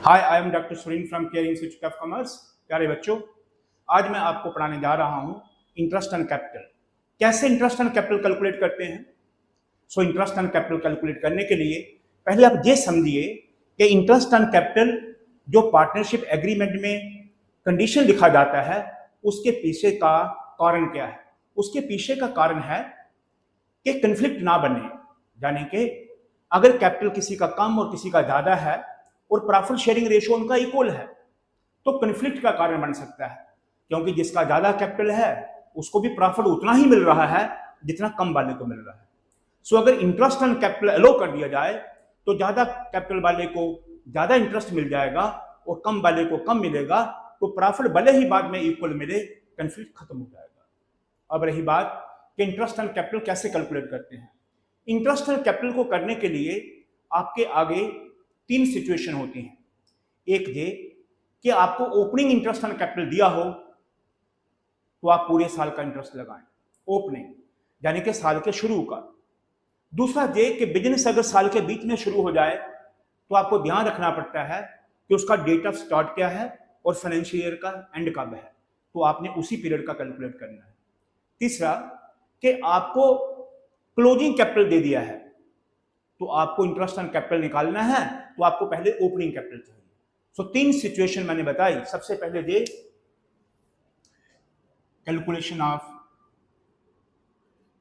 Hi, I am doctor Surin from care institute of commerce. प्यारे बच्चों, आज मैं आपको पढ़ाने जा रहा हूँ इंटरेस्ट ऑन कैपिटल। कैसे इंटरेस्ट ऑन कैपिटल कैलकुलेट करते हैं। इंटरेस्ट ऑन कैपिटल कैलकुलेट करने के लिए पहले आप ये समझिए कि इंटरेस्ट ऑन कैपिटल जो पार्टनरशिप एग्रीमेंट में कंडीशन लिखा जाता है उसके पीछे का कारण क्या है। उसके पीछे का कारण है कि कंफ्लिक्ट ना बने, यानी कि अगर कैपिटल किसी का कम और किसी का ज्यादा है और प्रॉफिट शेयरिंग रेशियो उनका इक्वल है तो कंफ्लिक्ट का कारण बन सकता है, क्योंकि जिसका ज्यादा कैपिटल है उसको भी प्रॉफिट उतना ही मिल रहा है जितना कम वाले को मिल रहा है। अगर इंटरेस्ट ऑन कैपिटल अलो कर दिया जाए तो ज्यादा कैपिटल वाले को ज्यादा इंटरेस्ट मिल जाएगा और कम वाले को कम मिलेगा, तो प्रॉफिट भले ही बाद में इक्वल मिले, कंफ्लिक्ट खत्म हो जाएगा। अब रही बात कि इंटरेस्ट ऑन कैपिटल कैसे कैलकुलेट करते हैं। इंटरेस्ट ऑन कैपिटल को करने के लिए आपके आगे तीन सिचुएशन होती हैं। एक ये कि आपको ओपनिंग इंटरेस्ट ऑन कैपिटल दिया हो तो आप पूरे साल का इंटरेस्ट लगाएं, ओपनिंग यानी कि साल के शुरू का। दूसरा ये कि बिजनेस अगर साल के बीच में शुरू हो जाए तो आपको ध्यान रखना पड़ता है कि उसका डेट ऑफ स्टार्ट क्या है और फाइनेंशियल ईयर का एंड कब है, तो आपने उसी पीरियड का कैलकुलेट करना है। तीसरा कि आपको क्लोजिंग कैपिटल दे दिया है तो आपको इंटरेस्ट ऑन कैपिटल निकालना है तो आपको पहले ओपनिंग कैपिटल चाहिए। तीन सिचुएशन मैंने बताई। सबसे पहले ये calculation of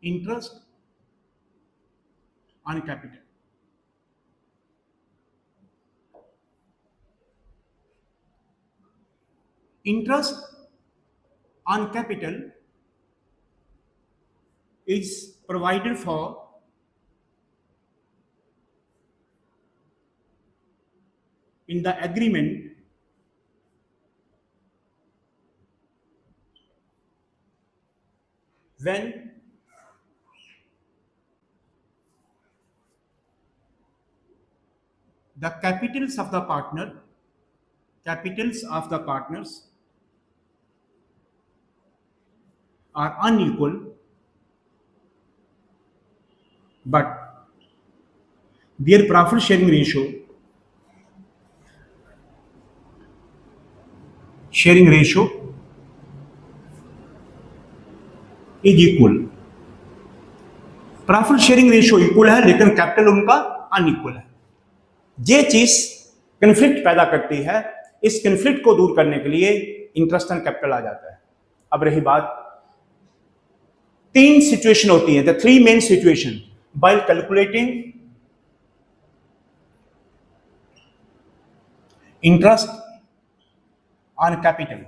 interest on capital. Interest on capital is provided for in the agreement when the capitals of the partners are unequal, but their profit sharing ratio is equal। Profit sharing ratio equal है लेकिन capital उनका unequal है। ये चीज conflict पैदा करती है। इस कंफ्लिक्ट को दूर करने के लिए इंटरेस्ट ऑन कैपिटल आ जाता है। अब रही बात, तीन सिचुएशन होती है, the three main situation bye calculating interest on capital.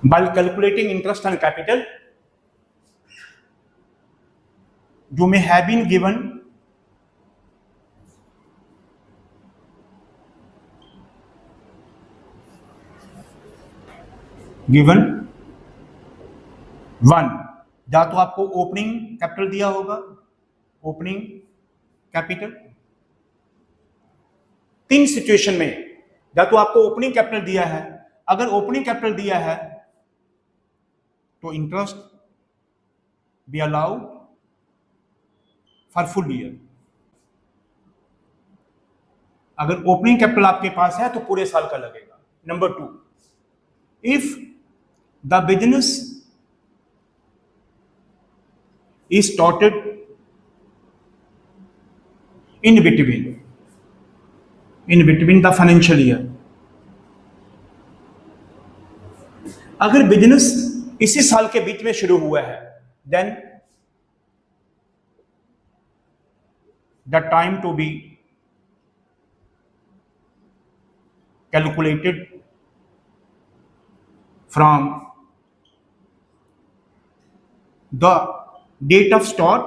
While calculating interest on capital, you may have been given one, या तो आपको ओपनिंग कैपिटल दिया होगा, ओपनिंग कैपिटल। तीन सिचुएशन में या तो आपको ओपनिंग कैपिटल दिया है, अगर ओपनिंग कैपिटल दिया है तो interest be allowed for full year. अगर ओपनिंग कैपिटल आपके पास है तो पूरे साल का लगेगा। Number two, if the business is started in between the financial year। अगर बिजनेस इसी साल के बीच में शुरू हुआ है then the time to be calculated from the date of start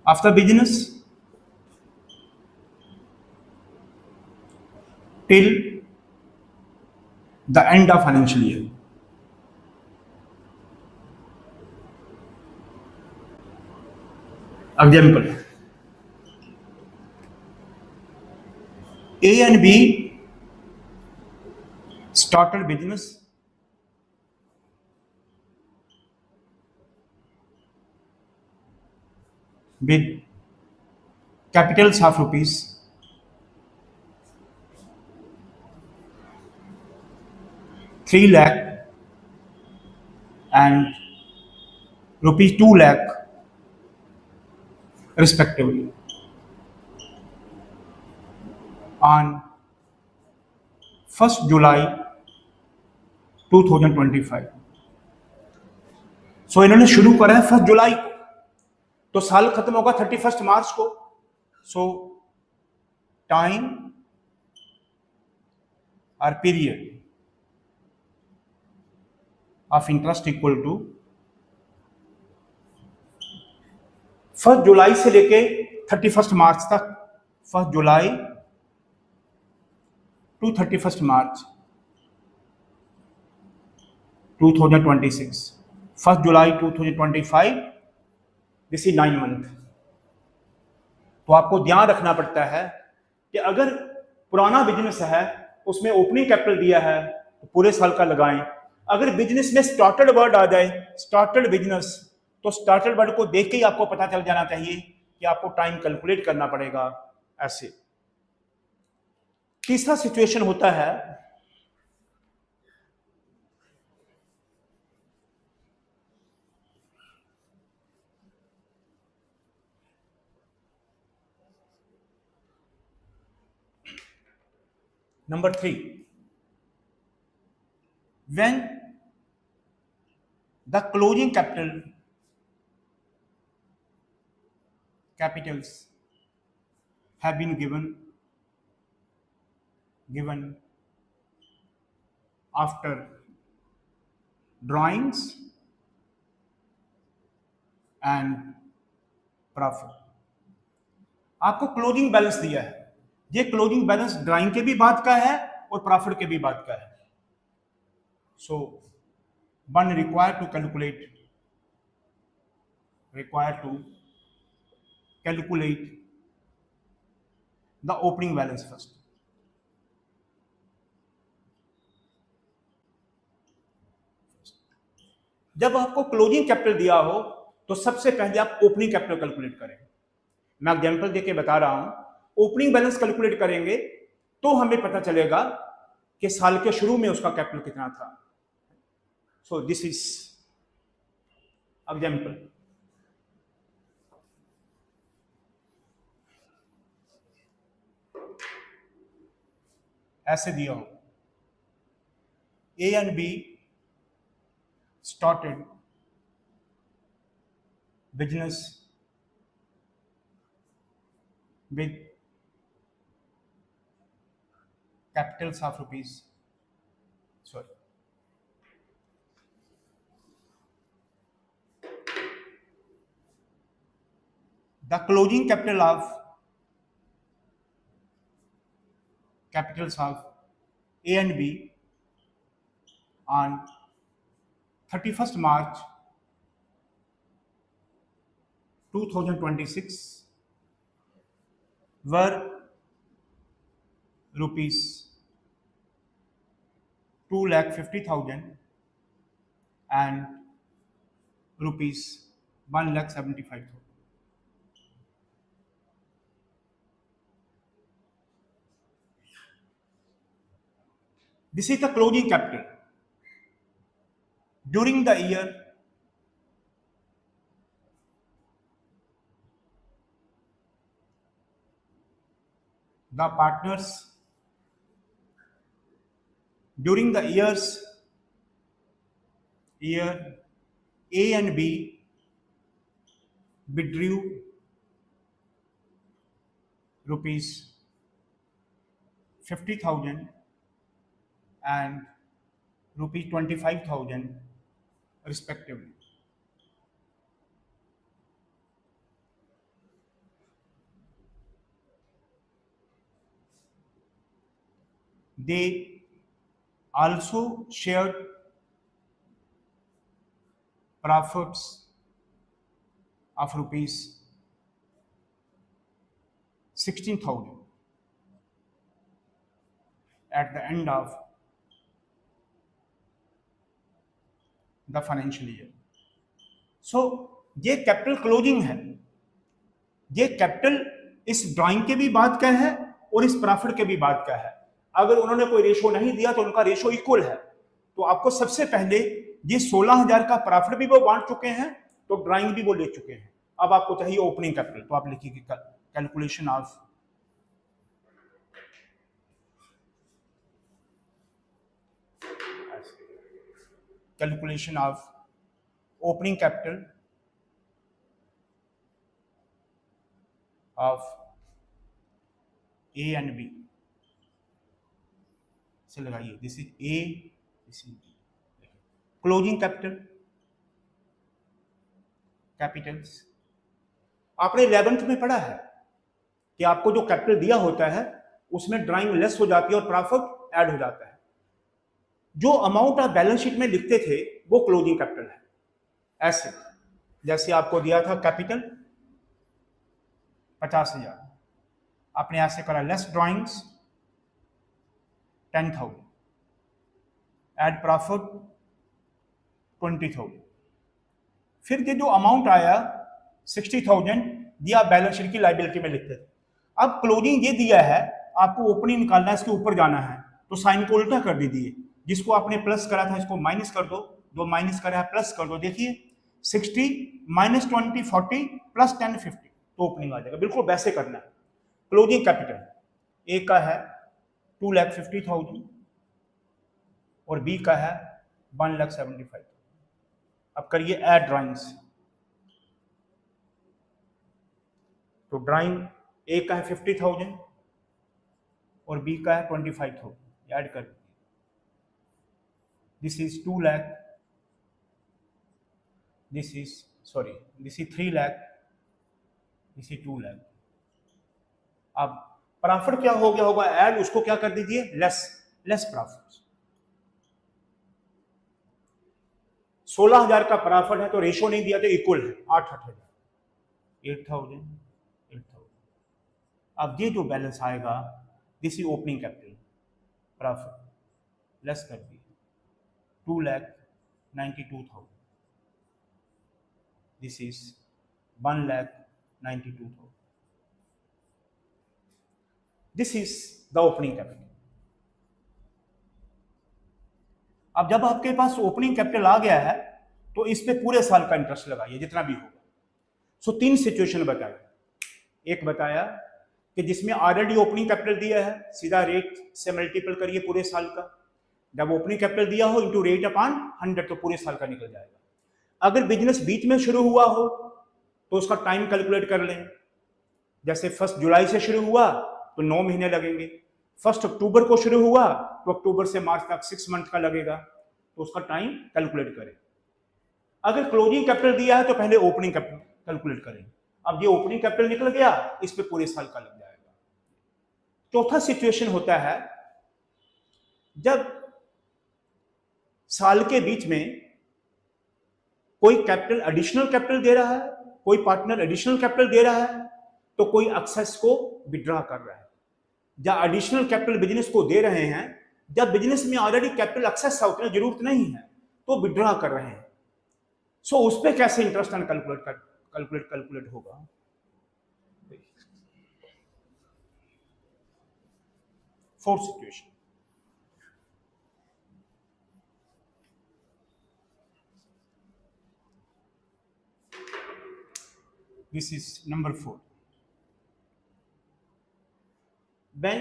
of the business till the end of financial year। Example, A and B started business with capitals of rupees 3 lakh and rupees 2 lakh respectively on 1st July 2025। सो इन्होंने शुरू करा है 1 जुलाई को, तो साल खत्म होगा 31 March को। सो टाइम और period of interest equal to 1 जुलाई से लेके 31 मार्च तक, 1 July to 31 March 2026, 1 July 2025, this is 9 month. तो आपको ध्यान रखना पड़ता है कि अगर पुराना बिजनेस है उसमें ओपनिंग कैपिटल दिया है तो पूरे साल का लगाएं। अगर बिजनेस में स्टार्टेड वर्ड आ जाए, स्टार्टेड बिजनेस, तो स्टार्टेड वर्ड को देख के ही आपको पता चल जाना चाहिए कि आपको टाइम कैलकुलेट करना पड़ेगा ऐसे। तीसरा सिचुएशन होता है number 3, when the closing capitals have been given after drawings and profit। आपको क्लोजिंग बैलेंस दिया है, ये क्लोजिंग बैलेंस ड्राइंग के भी बाद का है और प्रॉफिट के भी बाद का है। So one required to calculate the opening balance first. जब आपको क्लोजिंग कैपिटल दिया हो तो सबसे पहले आप ओपनिंग कैपिटल कैलकुलेट करें। मैं एग्जांपल देके बता रहा हूं, ओपनिंग बैलेंस कैलकुलेट करेंगे तो हमें पता चलेगा कि साल के शुरू में उसका कैपिटल कितना था। So this is example. ऐसे दिया हो, A and B started business with capitals of rupees, the closing capital of capitals of A and B on 31st March 2026 were rupees 2,50,000 and rupees 1,75,000। This is the closing capital. During the year, the partners, during the year A and B withdrew rupees 50,000 and rupees 25,000 respectively। They also shared profits of rupees 16,000 at the end of the financial year। So ये capital closing है। ये capital इस drawing के भी बाद का है और इस प्रॉफिट के भी बाद का है। अगर उन्होंने कोई रेशो नहीं दिया तो उनका रेशो इक्वल है। तो आपको सबसे पहले ये 16,000 का प्रॉफिट भी वो बांट चुके हैं, तो ड्राइंग भी वो ले चुके हैं। अब आपको चाहिए ओपनिंग कैपिटल, तो आप लिखिए calculation of opening capital of A and B से लगाइए। This is A, this is B. Closing capitals आपने 11th में पढ़ा है कि आपको जो कैपिटल दिया होता है उसमें ड्राइंग लेस हो जाती है और प्रॉफिट ऐड हो जाता है। जो अमाउंट आप बैलेंस शीट में लिखते थे वो क्लोजिंग कैपिटल है। ऐसे जैसे आपको दिया था कैपिटल 50,000, आपने ऐसे करा लेस ड्राइंग्स 10,000, एड प्रॉफिट 20,000, फिर ये जो अमाउंट आया 60,000 दिया बैलेंस शीट की लायबिलिटी में लिखते थे। अब क्लोजिंग ये दिया है, आपको ओपनिंग निकालना है, इसके ऊपर जाना है, तो साइन को उल्टा कर दीजिए। जिसको आपने प्लस करा था इसको माइनस कर दो, जो माइनस करा है प्लस कर दो। देखिए 60 -20 40 + 10 50, तो ओपनिंग आ जाएगा। बिल्कुल वैसे करना है। क्लोजिंग कैपिटल ए का है 2,50,000 और बी का है 1,75,000। अब करिए ऐड ड्राइंग्स। तो ड्राइंग ए का है 50,000 और बी का है 25,000, ऐड कर दीजिए। This is 2 lakh, this is 3 lakh, this is 2 lakh. अब प्रॉफिट क्या हो गया होगा ऐड, उसको क्या कर दीजिए लेस प्रॉफिट। 16,000 का प्रॉफिट है तो रेशो नहीं दिया तो इक्वल है 8,000, 8,000। अब ये जो बैलेंस आएगा this is opening capital profit less कर दिए 2,92,000, this is 1,92,000, this is the opening capital. अब जब आपके पास ओपनिंग कैपिटल आ गया है तो इस पे पूरे साल का इंटरेस्ट लगाइए जितना भी होगा। सो 3 सिचुएशन बताया। एक बताया कि जिसमें ऑलरेडी ओपनिंग कैपिटल दिया है, सीधा रेट से मल्टीपल करिए पूरे साल का। जब ओपनिंग कैपिटल दिया हो इंटू रेट अपॉन 100 तो पूरे साल का निकल जाएगा। अगर बिजनेस बीच में शुरू हुआ हो तो उसका टाइम कैलकुलेट कर लें। जैसे 1 जुलाई से शुरू हुआ तो 9 महीने लगेंगे, 1 अक्टूबर को शुरू हुआ तो अक्टूबर से मार्च तक 6 मंथ का लगेगा, तो उसका टाइम कैलकुलेट करें। अगर क्लोजिंग कैपिटल दिया है तो पहले ओपनिंग कैपिटल कैलकुलेट करें। अब ये ओपनिंग कैपिटल निकल गया, इस पे पूरे साल का लग जाएगा। चौथा सिचुएशन होता है जब साल के बीच में कोई कैपिटल एडिशनल कैपिटल दे रहा है, कोई पार्टनर एडिशनल कैपिटल दे रहा है, तो कोई एक्सेस को विड्रॉ कर रहा है। जब एडिशनल कैपिटल बिजनेस को दे रहे हैं, जब बिजनेस में ऑलरेडी कैपिटल एक्सेस है, उतनी जरूरत नहीं है, तो विड्रॉ कर रहे हैं। सो उस पर कैसे इंटरेस्ट कैलकुलेट होगा। Fourth situation, this is number 4. When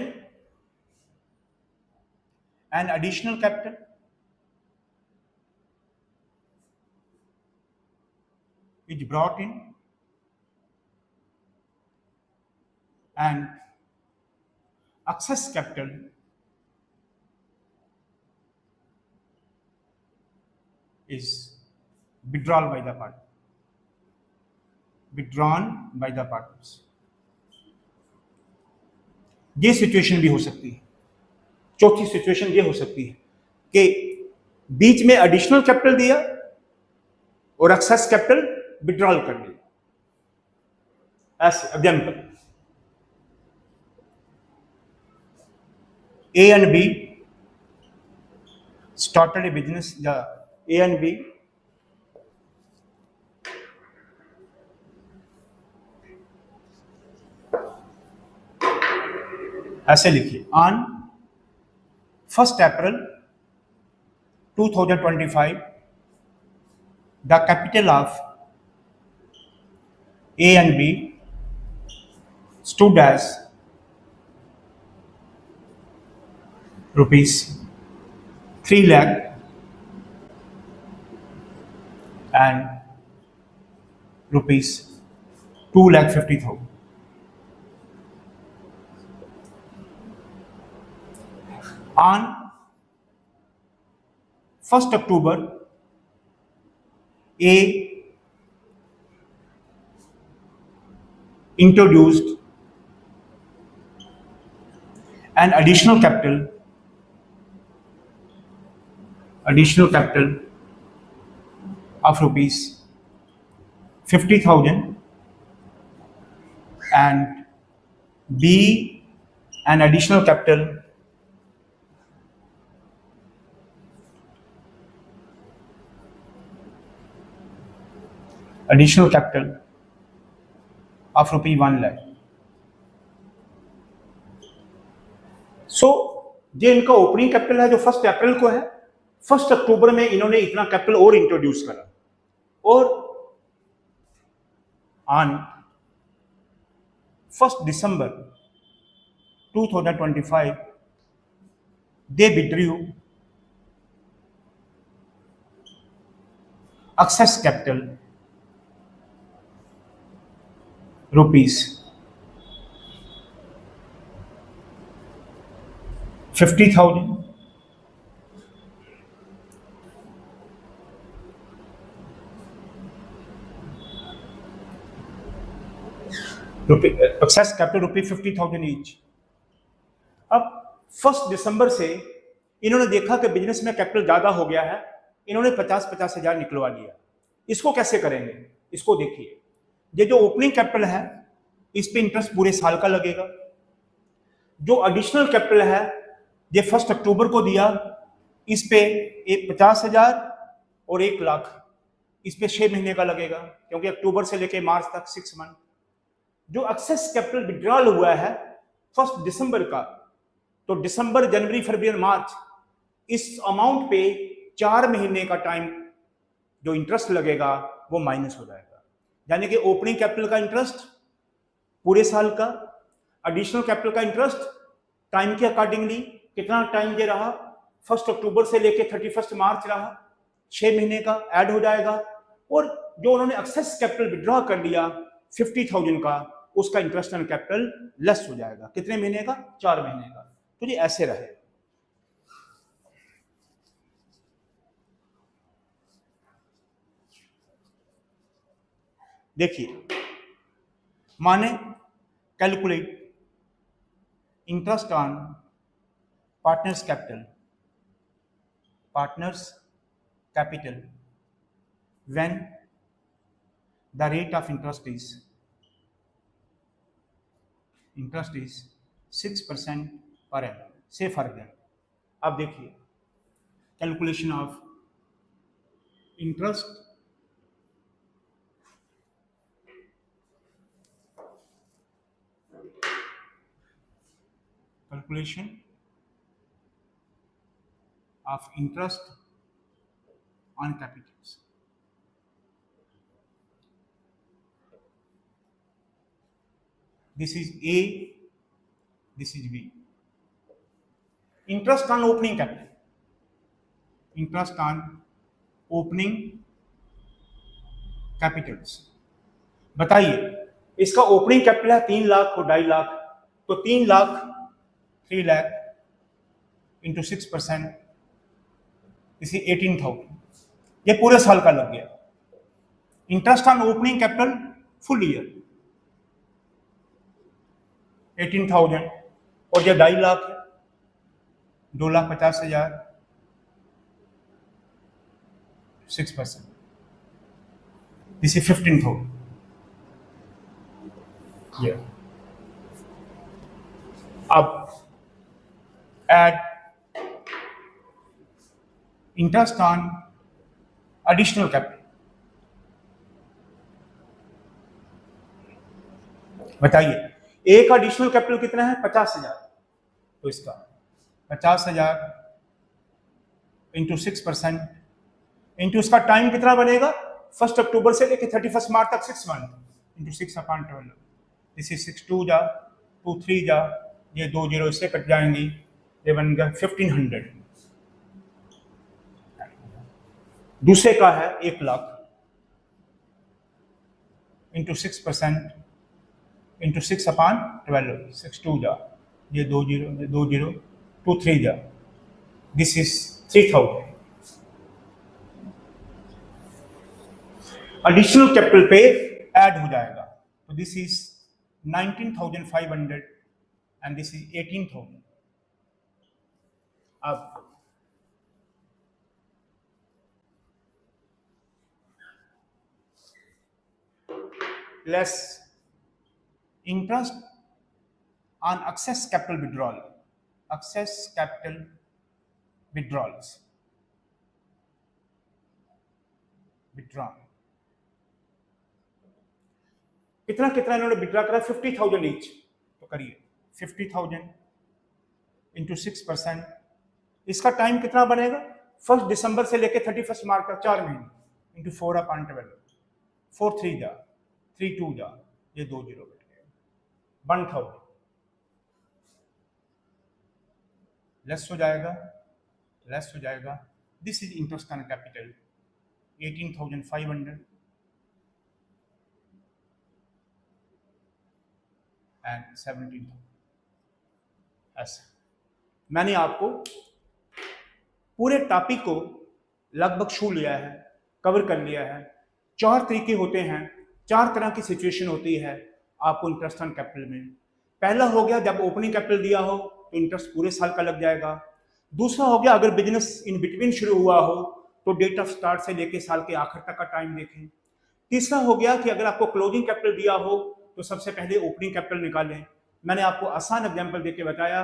an additional capital is brought in and excess capital is withdrawn by the partners. ये सिचुएशन भी हो सकती है। चौथी सिचुएशन ये हो सकती है कि बीच में एडिशनल कैपिटल दिया और एक्सेस कैपिटल विड्रॉल कर लिया। ऐसे example, A and B started a business. A and B ऐसे लिखिए, on 1st April 2025 the capital of A and B stood as rupees 3 lakh and rupees 2,50,000. On 1st October, A introduced an additional capital of rupees 50,000 and B an additional capital of रुपये 1 लाख। सो ये इनका opening capital है जो 1 अप्रैल को है। 1 अक्टूबर में इन्होंने इतना कैपिटल और इंट्रोड्यूस करा और on 1 December 2025 they withdrew excess capital rupees 50,000 excess capital रुपये 50,000 ईच। अब 1 दिसंबर से इन्होंने देखा कि बिजनेस में कैपिटल ज्यादा हो गया है, इन्होंने 50-50 हजार निकलवा लिया। इसको कैसे करेंगे, इसको देखिए। ये जो ओपनिंग कैपिटल है इस पे इंटरेस्ट पूरे साल का लगेगा। जो एडिशनल कैपिटल है ये 1 अक्टूबर को दिया, इस पे 50,000 और 1 लाख, इस पे 6 महीने का लगेगा क्योंकि अक्टूबर से लेके मार्च तक 6 मंथ। जो एक्सेस कैपिटल विड्रॉल हुआ है 1 दिसंबर का, तो दिसंबर, जनवरी, फरवरी और मार्च, इस अमाउंट पे 4 महीने का टाइम जो इंटरेस्ट लगेगा वो माइनस हो जाएगा। यानी कि ओपनिंग कैपिटल का इंटरेस्ट पूरे साल का, एडिशनल कैपिटल का इंटरेस्ट टाइम के अकॉर्डिंगली कितना टाइम ये रहा, 1 अक्टूबर से लेके 31 मार्च रहा, 6 महीने का ऐड हो जाएगा। और जो उन्होंने एक्सेस कैपिटल विड्रॉ कर लिया 50,000 का, उसका इंटरेस्ट ऑन कैपिटल लेस हो जाएगा। कितने महीने का? 4 महीने का। तो ये ऐसे रहे। देखिए, माने calculate interest on partners capital when the rate of interest is 6% per annum. से फर्क है। अब देखिए, calculation of interest on capitals. This is A, this is B. Interest on opening capital. Interest on opening capitals. बताइए, इसका opening capital है 3 लाख और 2.5 लाख, तो 3 लाख 3 लाख इंटू 6%, इसी 18,000, ये पूरे साल का लग गया। Interest on opening capital full year 18,000 और ये 2.5 लाख है, 2,50,000, 6%, इसी 15,000। अब add interest on additional capital. बताइए, एक एडिशनल कैपिटल कितना है? 50,000। तो इसका 50,000 इंटू 6% इंटू इसका टाइम कितना बनेगा 1 अक्टूबर से लेके 31 मार्च तक 6 मंथ इंटू 6/12। दिस इज 6 2 जा 2 3 जा, ये 2 जीरो इससे कट जाएंगी, ये बन गया 1500। दूसरे का है 1 लाख इंटू 6% इंटू 6/12, 6 2 जा, ये 2 जीरो, ये 2 जीरो, 2 3 जा, दिस इज 3000। एडिशनल कैपिटल पे ऐड हो जाएगा, तो this is 19,500 and this is 18,000। अब less interest on excess capital withdrawal, excess capital withdrawals, withdrawal कितना कितना इन्होंने विड्रॉ करा 50,000 ईच, तो करिए 50,000 इंटू 6%, इसका टाइम कितना बनेगा 1 दिसंबर से लेके 31 मार्च तक 4 महीने इंटू 4/12, 4 3 जा, 3 2 जा, ये 2 जीरो बन गए 1,000। लेस हो जाएगा, लेस हो जाएगा, this is interest on capital 18,500 and 17,000। ऐसा मैंने आपको पूरे टॉपिक को लगभग छू लिया है, कवर कर लिया है। 4 तरीके होते हैं, 4 तरह की सिचुएशन होती है आपको इंटरेस्ट ऑन कैपिटल में। पहला हो गया जब ओपनिंग कैपिटल दिया हो तो इंटरेस्ट पूरे साल का लग जाएगा। दूसरा हो गया अगर बिजनेस इन बिटवीन शुरू हुआ हो तो डेट ऑफ स्टार्ट से लेके साल के आखिर तक का टाइम देखें। तीसरा हो गया कि अगर आपको क्लोजिंग कैपिटल दिया हो तो सबसे पहले ओपनिंग कैपिटल निकालें। मैंने आपको आसान एग्जांपल देके बताया,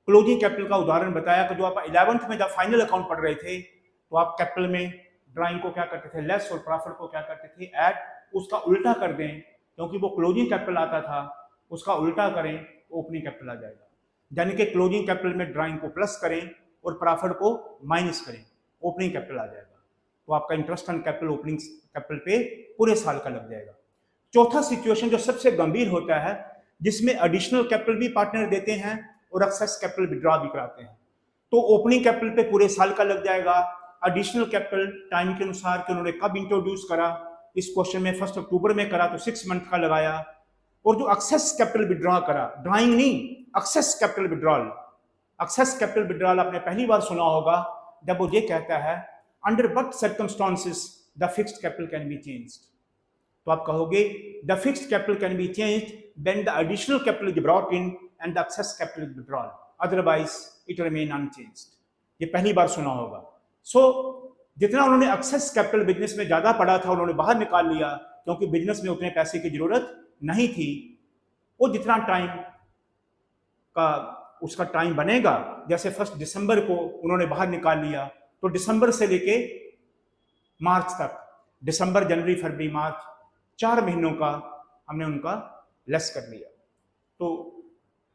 क्लोजिंग कैपिटल का उदाहरण बताया कि जो आप 11th में जब फाइनल अकाउंट पढ़ रहे थे तो आप कैपिटल में ड्राइंग को क्या करते थे, लेस, और प्रॉफिट को क्या करते थे, ऐड। उसका उल्टा कर दें, क्योंकि वो क्लोजिंग कैपिटल आता था, उसका उल्टा करें तो ओपनिंग कैपिटल आ जाएगा। यानी कि क्लोजिंग कैपिटल में ड्राइंग को प्लस करें और प्रॉफिट को माइनस करें, ओपनिंग कैपिटल आ जाएगा। तो आपका interest on capital opening capital पे पूरे साल का लग जाएगा। चौथा सिचुएशन जो सबसे गंभीर होता है, जिसमें एडिशनल कैपिटल भी पार्टनर देते हैं और एक्सेस कैपिटल विड्रॉ भी कराते हैं, तो ओपनिंग कैपिटल पे पूरे साल का लग जाएगा। एडिशनल कैपिटल टाइम के अनुसार कि उन्होंने कब इंट्रोड्यूस करा, इस क्वेश्चन में 1 अक्टूबर में करा तो 6 मंथ का लगाया। और जो एक्सेस कैपिटल विड्रॉ करा, ड्राइंग नहीं, excess capital withdrawal, excess capital withdrawal आपने पहली बार सुना होगा जब वो ये कहता है under what circumstances the fixed capital can be changed. तो आप कहोगे the fixed capital can be changed when the additional capital is brought in and the excess capital is withdrawal, otherwise it remain unchanged. ये पहली बार सुना होगा। सो जितना उन्होंने access capital business में ज्यादा पड़ा था उन्होंने बाहर निकाल लिया, क्योंकि बिजनेस में उतने पैसे की जरूरत नहीं थी। वो जितना टाइम का उसका टाइम बनेगा, जैसे 1 दिसंबर को उन्होंने बाहर निकाल लिया तो दिसंबर से लेके मार्च तक, दिसंबर जनवरी फरवरी मार्च 4 महीनों का हमने उनका लेस कर लिया। तो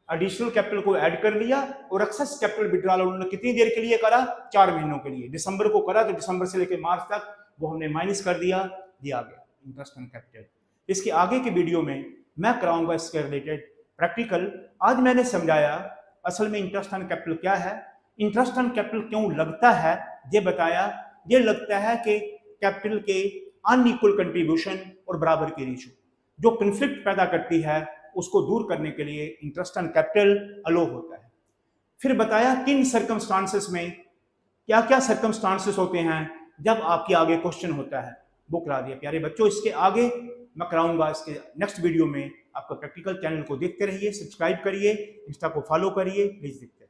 एडिशनल कैपिटल को ऐड कर लिया और एक्सेस कैपिटल विड्रॉल उन्होंने कितनी देर के लिए करा, 4 महीनों के लिए। दिसंबर को करा तो दिसंबर से लेकर मार्च तक वो हमने माइनस कर दिया, ये आ गया इंटरेस्ट ऑन कैपिटल। इसके आगे की वीडियो में मैं कराऊंगा इसके रिलेटेड प्रैक्टिकल। आज मैंने समझाया असल में इंटरेस्ट ऑन कैपिटल क्या है, इंटरेस्ट ऑन कैपिटल क्यों लगता है, ये बताया। ये लगता है कि कैपिटल के अनइक्वल कंट्रीब्यूशन और बराबर की रेशियो जो कन्फ्लिक्ट पैदा करती है उसको दूर करने के लिए इंटरेस्ट ऑन कैपिटल अलो होता है। फिर बताया किन सर्कमस्टांसेस में क्या क्या सर्कमस्टांसेस होते हैं जब आपके आगे क्वेश्चन होता है, वो करा दिया प्यारे बच्चों। इसके आगे मैं कराऊंगा इसके नेक्स्ट वीडियो में। आपका प्रैक्टिकल चैनल को देखते रहिए, सब्सक्राइब करिए, इंस्टा को फॉलो करिए, प्लीज देखते